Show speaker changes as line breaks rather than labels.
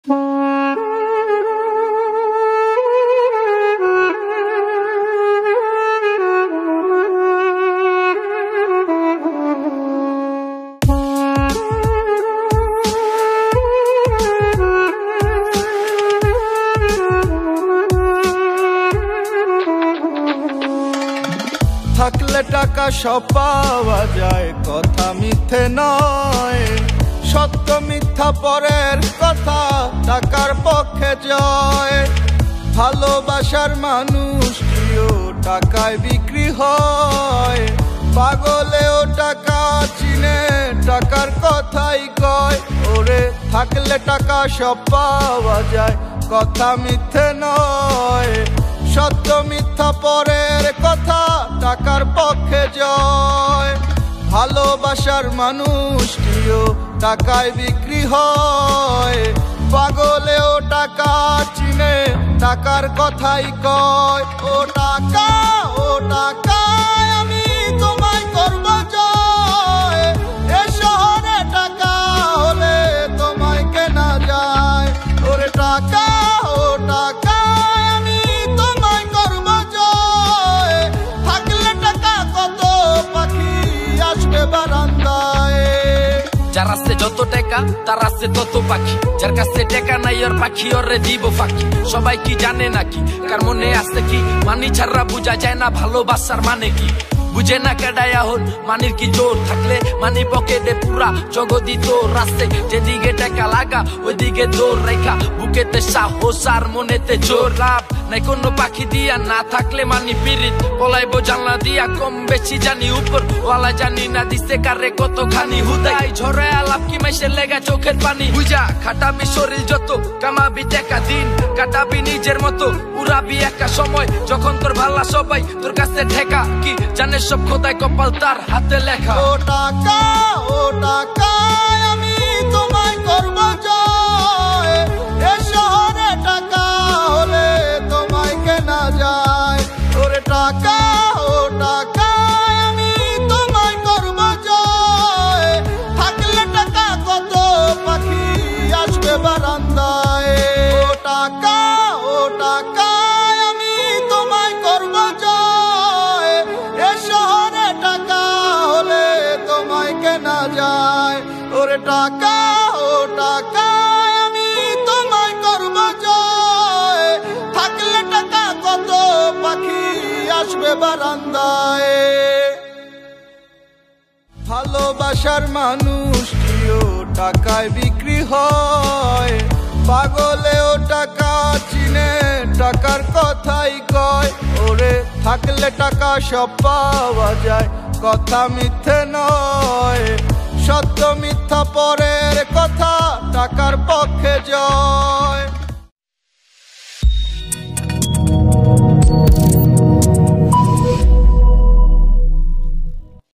থাকলে টাকা সব পাওয়া যায়, কথা মিথ্যে নয়। সত্য মিথ্যা পরের কথা, টাকার পক্ষে জয়। ভালোবাসার মানুষটিও টাকায় বিক্রি হয়। পাগলেও টাকা চিনে, টাকার কথাই কয়। ওরে থাকলে টাকা সব পাওয়া যায়, কথা মিথ্যে নয়। সত্য মিথ্যা পরের কথা, টাকার পক্ষে জয়। ভালোবাসার মানুষটিও টাকায় বিক্রি হয়। পাগলেও টাকা চিনে, টাকার কথাই কয়। ও টাকা আমি তোমায় করব জয়। এ শহরে টাকা হলে তোমায় কেনা যায়। ওরে টাকা আমি তোমায় করব জয়। থাকলে টাকা কত পাখি আসবে বারান্দায়।
যার আছে যত টাকা তার আছে তত পাখি, যার কাছে টাকা নাই ওর পাখি ওরে দিব ফাঁকি। সবাই কি জানে নাকি, কার মনে আছে কি, মানি ছাড়া বুঝা যায় না ভালোবাসার মানে কি। বুঝে না কেডায় এখন মানির কি জোর, থাকলে মানি পকেটে পুরা জগদি তোর। রাস্তে যেদিকে টাকা লাগা ওইদিকে দৌড় রেখা, বুকেতে সাহস আর মনেতে জোর। লাভ নাই কোনো পাখি দিয়া, না থাকলে মানি পিরিত। পলাইবো জানলা দিয়া, কম বেশি জানি উপর ওয়ালা জানি না দিছে কারে কতখানি। হুদাই ঝরে আলাপ কি মাইসের লেগা চোখের পানি। বুঝা খাটাবি শরীর যত, কামাবি টাকা দিন কাটাবি নিজের মতো। উড়াবি একা সময় যখন তোর ভালা সবাই তোর কাছে ঠেকা। কি জানে সব খোদাই কপাল তার হাতে লেখা।
ও টাকা আমি তোমায় করব জয়। এ শহরে টাকা হলে তোমায় কেনা যায়। ওরে টাকা আমি তোমায় করব জয়। থাকলে টাকা কত পাখি আসবে বারান্দায়। ও টাকা আমি তোমায় করব জয়। এ শহরে টাকা হলে তোমায় কেনা যায়। ওরে টাকা আমি তোমায় করব জয়। থাকলে টাকা কত পাখি আসবে বারান্দায়। ভালোবাসার মানুষটিও টাকায় বিক্রি হয়। পাগলেও টাকা চিনে, টাকার কথাই কয়। ওরে থাকলে টাকা সব পাওয়া যায়, কথা মিথ্যে নয়। সত্য মিথ্যা পরের কথা, টাকার পক্ষে জয়।